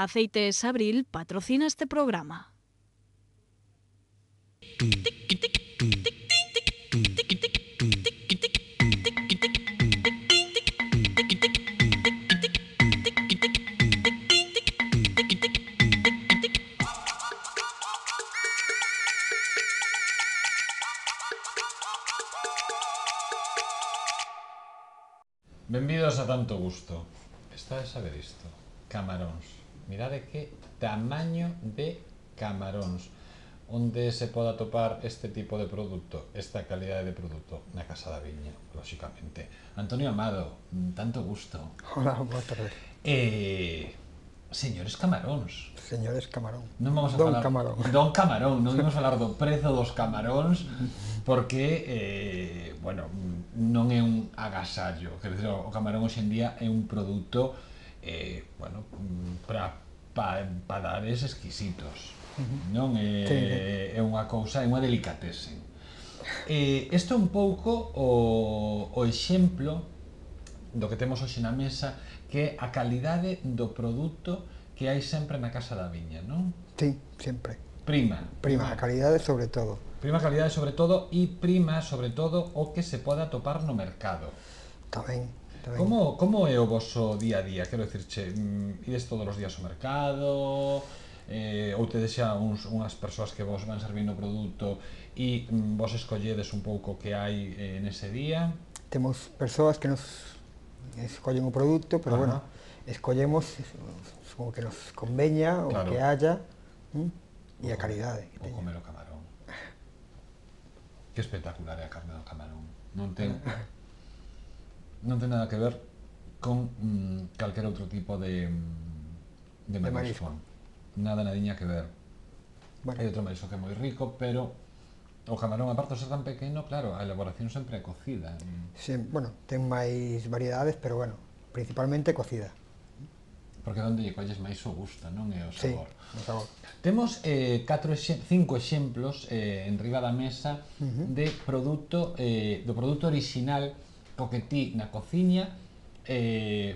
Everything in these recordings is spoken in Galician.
Aceites Abril patrocina este programa. Benvidos a Tanto Gusto. Está de saber isto. Camaróns. Mirade que tamaño de camaróns. Onde se pode atopar este tipo de produto, esta calidade de produto? Na Casa da Viña, lóxicamente. Antonio Amado, Tanto Gusto. Hola, boa tarde. Señores camaróns. Señores camarón. Non vamos a Don falar Camarón. Don Camarón, non vamos a falar do prezo dos camaróns porque, bueno, non é un agasallo. Quer dizer, o camarón hoxe en día é un produto, bueno, para padares exquisitos. Non é unha cousa, é unha delicatessen. Isto é un pouco o exemplo do que temos hoxe na mesa, que é a calidade do produto que hai sempre na Casa da Viña, non? Sí, sempre. Prima A calidade sobre todo. Prima a calidade sobre todo e prima sobre todo o que se pode atopar no mercado. Tamén. Como é o voso día a día? Quero dicirche, ides todos os días ao mercado, ou tedes xa unhas persoas que vos van servindo o produto e vos escolledes un pouco o que hai nese día? Temos persoas que nos escollen o produto, pero bueno, escollemos o que nos conveña, o que haya, e a calidade que teña. O comer o camarón. Que espectacular é a carne do camarón. Non ten nada que ver con calquer outro tipo de marisco. Nadiña que ver. Hai outro marisco que é moi rico, pero o camarón, aparte de ser tan pequeno, claro, a elaboración sempre é cocida. Sí, bueno, ten máis variedades, pero bueno, principalmente cocida. Porque onde lle colles máis o gusto, non é o sabor. Sí, o sabor. Temos 5 exemplos en riba da mesa de produto, do produto orixinal co que ti na cociña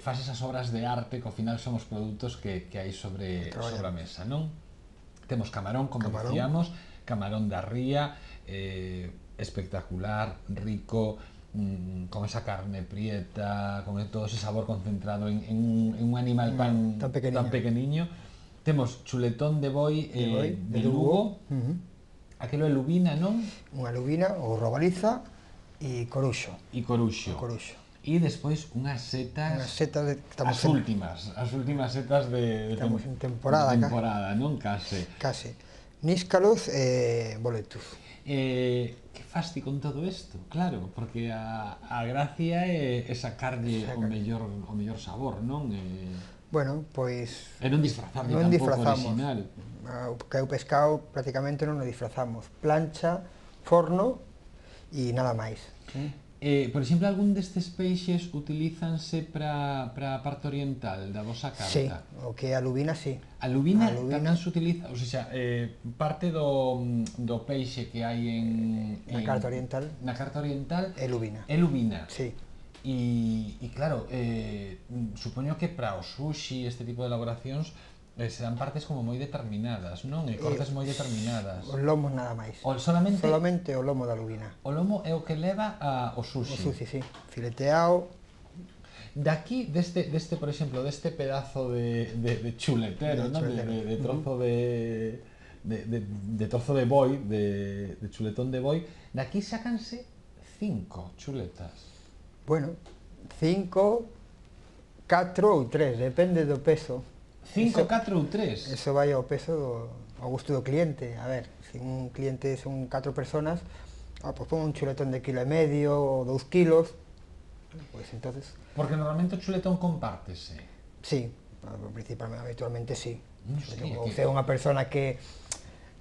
faz esas obras de arte que ao final son os produtos que hai sobre a mesa, non? Temos camarón, como dicíamos, camarón da ría, espectacular, rico, con esa carne prieta, con todo ese sabor concentrado en un animal tan pequeniño. Temos chuletón de boi de Lugo, aquilo é lubina, non? Unha lubina ou robaliza e coruxo. E despois unhas setas, as últimas setas de temporada, non? Case. Níscalos e boletus. Que fas ti con todo isto? Claro, porque a gracia é sacarlle o mellor sabor, non? Bueno, pois... E non disfrazarlle tampouco original. O que é o pescado prácticamente non o disfrazamos. Plancha, forno e nada máis. Por exemplo, algún destes peixes utilízanse para a parte oriental da vosa carta? Sí, o que é a lubina, sí. A lubina tamén se utiliza, ou seja, parte do peixe que hai na carta oriental. Na carta oriental é lubina. É lubina. Sí. E claro, supoño que para o sushi, este tipo de elaboracións, serán partes como moi determinadas, non? E cortes moi determinadas. Os lomos nada máis. Solamente o lomo da lubina. O lomo é o que leva o sushi. O sushi, sí. Fileteado. Daqui, deste, por exemplo, deste pedazo de chuletero, non? De trozo de trozo de boi, de chuletón de boi, daqui sácanse 5 chuletas. Bueno, 5, 4 ou 3, depende do peso. 5, 4 ou 3? Eso vai ao peso, ao gusto do cliente. A ver, se un cliente son 4 personas, pois pon un chuletón de 1,5 kg ou 2 kilos, pois entonces... Porque normalmente o chuletón compártese. Sí, principalmente, habitualmente sí. Ou se é unha persona que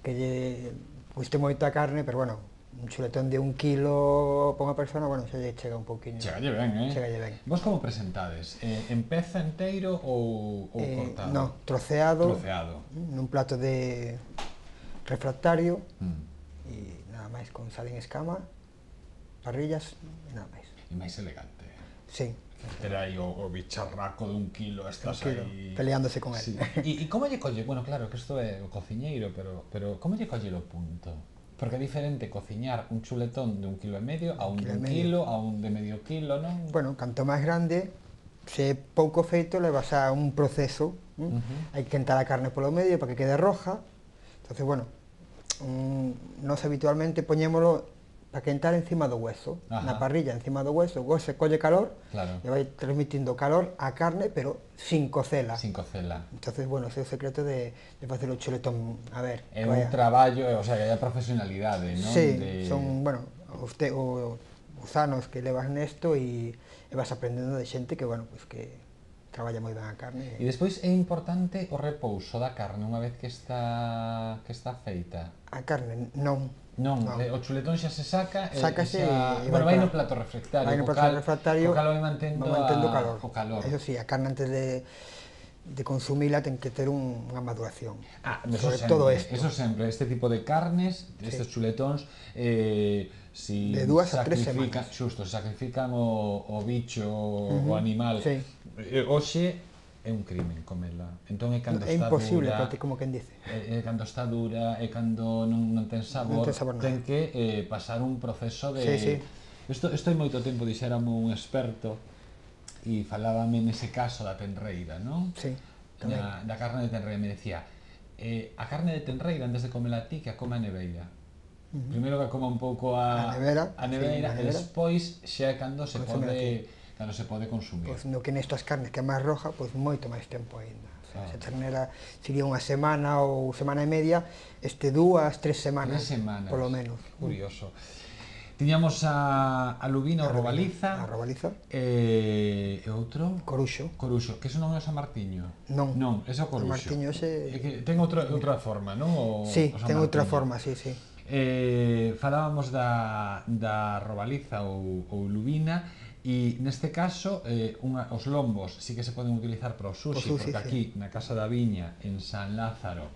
lle guste moito a carne, pero bueno, un chuletón de 1 kilo para unha persona, bueno, xa lle chega un pouquiño. Chegalle ben, Chegalle ben. Vos como presentades? En peza enteiro ou cortado? No, troceado. Troceado. Nun plato de refractario e nada máis con sal en escama, parrillas e nada máis. E máis elegante. Sí. Ter aí o bicharraco de 1 kilo, estás aí... peleándose con él. Sí. E como lle colle? Bueno, claro, que isto é o cociñeiro, pero como lle colle o punto? Porque é diferente cociñar un chuletón de 1,5 kg a un de 1 kilo, a un de medio kilo, non? Bueno, canto máis grande, se é pouco feito, levas a un proceso, hai que quentar a carne polo medio para que quede roja. Entonces, bueno, nós habitualmente poñémolo para quentar encima do hueso, na parrilla encima do hueso, o hueso colle calor, e vai transmitindo calor á carne, pero sin cocela. Sin cocela. Entonces, bueno, ese é o secreto de facer o chuletón, a ver. É un traballo, o sea, que hai profesionalidade, non? Sí, son, bueno, os anos que levas nesto e vas aprendendo de xente que, bueno, pues que traballa moi ben a carne. E despois é importante o repouso da carne unha vez que está feita? A carne, non. Non, o chuletón xa se saca e e vai no plato refractario. Vai no plato refractario, o cal vai mantendo o calor. Eso sí, a carne antes de consumila ten que ter unha maduración. Sobre todo isto. Eso sempre, este tipo de carnes, estes chuletóns, si de 2 a 3 semanas. Xusto, sacrifican o bicho, o animal. Hoxe é un crimen comela. Entón é cando está dura. É imposible, como quen dice. É cando está dura, é cando non ten sabor, ten que pasar un proceso de... Estou moito tempo, dixéramo un experto, e falábame nese caso da tenreira, non? Sí, tamén. Da carne de tenreira, me decía, a carne de tenreira, antes de comela ti, que a coma a neveira. Primeiro que a coma un pouco a neveira, e despois xa é cando se pode consumir. Pois no que nestas carnes que é máis roja, pois moito máis tempo aínda. Se a ternera sería unha semana ou semana e media, 2, 3 semanas, polo menos. Curioso. Tiñamos a lubina, a robaliza. A robaliza. E outro? Coruxo. Coruxo, que eso non é o samartiño. Non. Non, ese é o coruxo. O martiño ese... Ten outra forma, non? Sí, ten outra forma, sí. Falábamos da robaliza ou lubina, e neste caso os lombos sí que se poden utilizar para o sushi, porque aquí na Casa da Viña en San Lázaro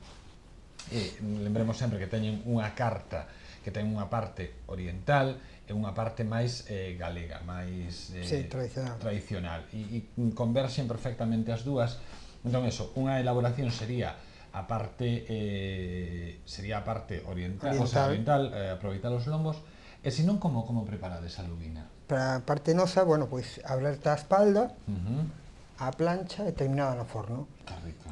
lembremos sempre que teñen unha carta que ten unha parte oriental e unha parte máis galega, máis tradicional, e converxen perfectamente as dúas. Entón, unha elaboración sería a parte oriental, aproveitar os lombos. E se non, como preparades a lubina? Para a parte nosa, bueno, pois aberta a espalda, a plancha e terminada no forno.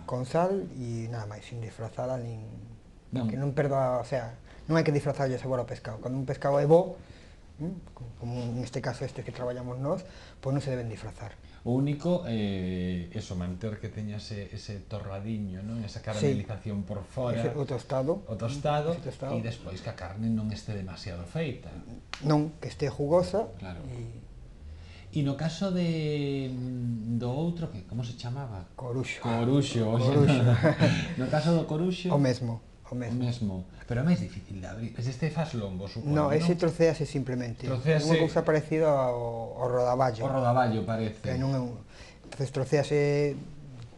Con sal e nada máis, sin disfrazada, que non perda, o sea, non hai que disfrazarlle o sabor ao pescado. Cando un pescado é bo, como neste caso que traballamos nós, pois non se deben disfrazar. O único é manter que teña ese torradiño, non? Esa caramelización por fora. O tostado. E despois que a carne non este demasiado feita. Non, que este jugosa. Claro. E no caso do outro, que como se chamaba? Coruxo. No caso do coruxo... O mesmo. Pero é máis difícil de abrir. Este faz lombo, supoño, non? Ese trocéase simplemente. Unha cousa parecida ao rodaballo. O rodaballo parece. Entonces trocéase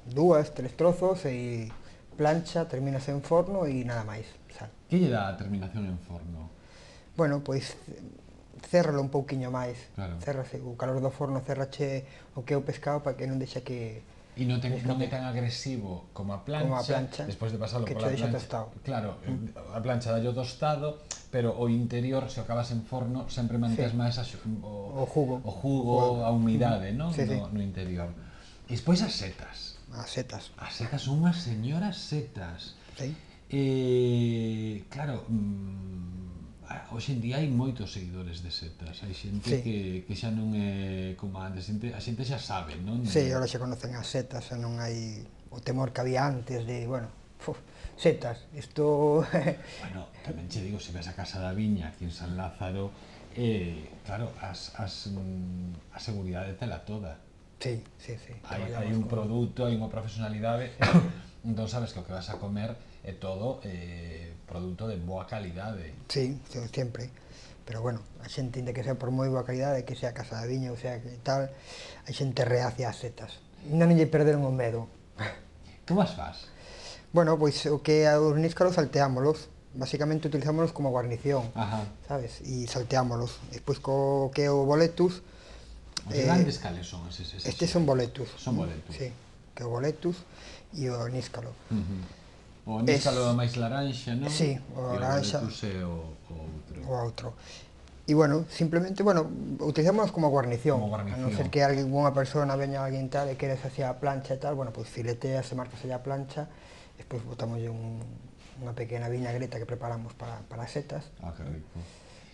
2, 3 trozos e plancha, termínase en forno e nada máis. Que lle dá a terminación en forno? Bueno, pois cérralo un pouquiño máis. Cérrase, o calor do forno cerrache o que é o pescado para que non deixa que... E non é tan agresivo como a plancha, despois de pasarlo pola plancha. Claro, a plancha dallo tostado, pero o interior, se o acabas en forno, sempre mantens máis o jugo, a humidade, non? No interior. E despois as setas. As setas son unhas señoras setas. Claro, hoxe en día hai moitos seguidores de setas, hai xente que xa non é como antes, a xente xa sabe, non? Sí, ahora xa conocen as setas, xa non hai o temor que había antes de, bueno, setas, isto... Bueno, tamén che digo, se ves a Casa da Viña aquí en San Lázaro, claro, a seguridade tela toda. Sí. Hai un produto, hai unha profesionalidade, entón sabes que o que vas a comer é todo produto de boa calidade. Sí, sempre. Pero bueno, a xente, inda que sea por moi boa calidade, que sea Casa da Viña, ou sea que tal, a xente reacia as setas. Non lle perderon o medo. Como as fas? Bueno, pois o que os níscaros salteámolos. Basicamente utilizámolos como guarnición, sabes? E salteámolos. Despois co que é o boletus, Os grandes cales son eses? Estes son boletus. Son boletus. Sí, que o boletus e o níscalo. O níscalo máis laranxa, non? Sí, o laranxa. E o boletus é o outro. O outro. E, bueno, simplemente, bueno, utilizamos como guarnición. Como guarnición. A non ser que alguna persona veña alguén tal e queres así a plancha e tal, bueno, pois fileteas e marcas a plancha, e despois botamos unha pequena vinagreta que preparamos para as setas. Ah, que rico.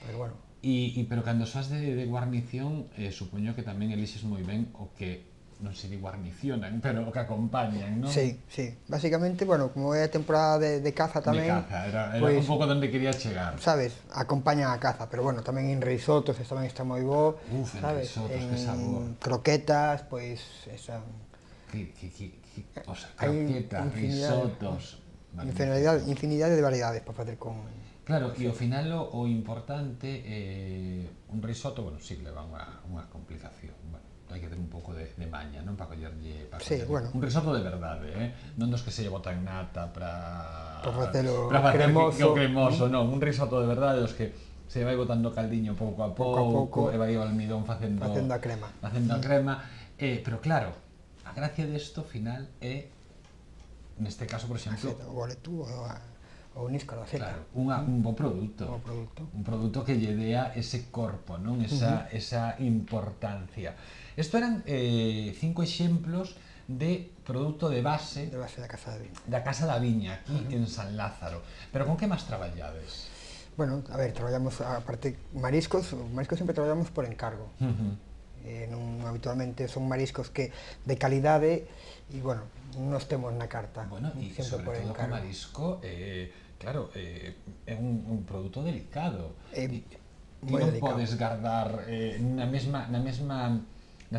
Pero, bueno. Pero cando fas de guarnición, supoño que tamén elixes moi ben o que non se di guarnicionan, pero o que acompañan, non? Sí, sí. Básicamente, bueno, como é a temporada de caza tamén... De caza, era pues, un pouco onde quería chegar. Sabes, acompañan a caza, pero bueno, tamén en risotos, eso tamén está moi bo. Uf, en sabes? risotos, que sabor. Croquetas, pois, esa... O sea, croquetas, risotos... Infinidade de variedades para facer con... Claro, e ao final o importante, un risotto, bueno, sí, leva unha complicación, bueno, hai que ter un pouco de maña, non? Para collerlle... Sí, bueno. Un risotto de verdade, non dos que se lle botan nata para facelo cremoso, non, un risotto de verdade, dos que se vai botando caldiño pouco a pouco, e vai o almidón facendo a crema. Facendo a crema, pero claro, a gracia desto final é, neste caso, por exemplo... O boletú, ou níscalo, a seta. Claro, un bo produto. Un produto que lle dea ese corpo, non? Esa importancia. Isto eran 5 exemplos de produto de base da Casa da Viña. Da Casa da Viña, aquí en San Lázaro. Pero con que máis traballades? Bueno, a ver, traballamos, aparte, mariscos sempre traballamos por encargo. Non habitualmente son mariscos que de calidade e, bueno, nos temos na carta. Bueno, e sobre todo que marisco, claro, é un produto delicado. Ti non podes guardar nas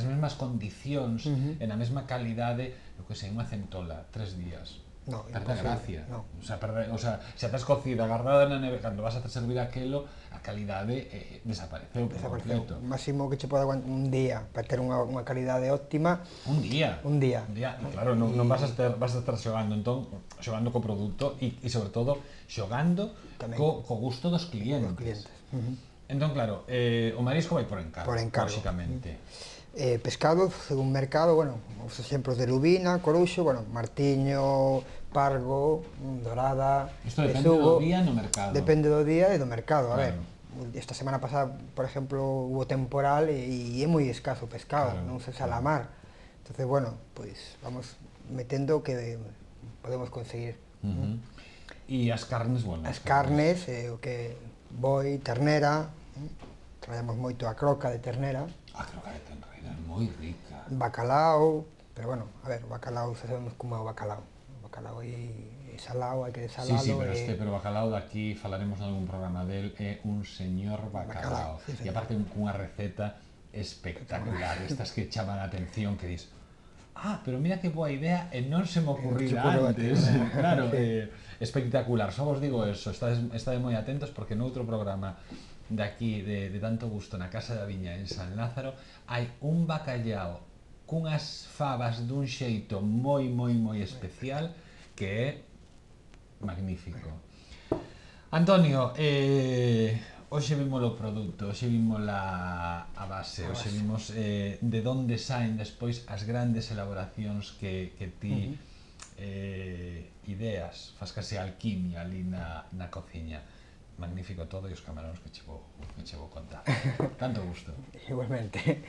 mesmas condicións e na mesma calidade, o que sei, unha centola, 3 días. No, perde a gracia. No. O sea, se estás cocida, guardada na neve, cando vas a servir aquelo, a calidade desapareceu por completo. O máximo que che pode aguantar un día para ter unha calidade óptima. Un día. Claro, non vas a estar xogando, entón, xogando co produto e sobre todo xogando co gusto dos clientes. Entón, claro, o marisco vai por encargo, lógicamente. Pescado, según mercado, bueno, os exemplos de lubina, coruxo, bueno, martiño, pargo, dorada, isto depende do día no mercado. Depende do día e do mercado, a ver. Esta semana pasada, por exemplo, hubo temporal e é moi escaso o pescado, non se sale a mar. Entonces, bueno, pois vamos metendo o que podemos conseguir. E as carnes, bueno. As carnes, o que boi, ternera, traballamos moito a croca de ternera. A croca de ternera, moi rica. Bacalao, pero bueno, a ver, o bacalao xa sabemos como é o bacalao. O bacalao é salado, hai que desalalo. Sí, pero o bacalao daqui falaremos nalgún programa del, é un señor bacalao. E aparte cunha receta espectacular, estas que chaman a atención, que dis, pero mira que boa idea e non se me ocurrira antes. Claro, espectacular, só vos digo eso, estade moi atentos porque noutro programa de aquí, de tanto gusto, na Casa da Viña en San Lázaro, hai un bacallao cunhas fabas dun xeito moi especial que é magnífico. Antonio, hoxe vimos o produto, hoxe vimos a base, hoxe vimos de onde saen despois as grandes elaboracións que ti ideas, fas case alquimia ali na cociña. Magnífico todo e os camaróns que che vou contar. Tanto gusto. Igualmente.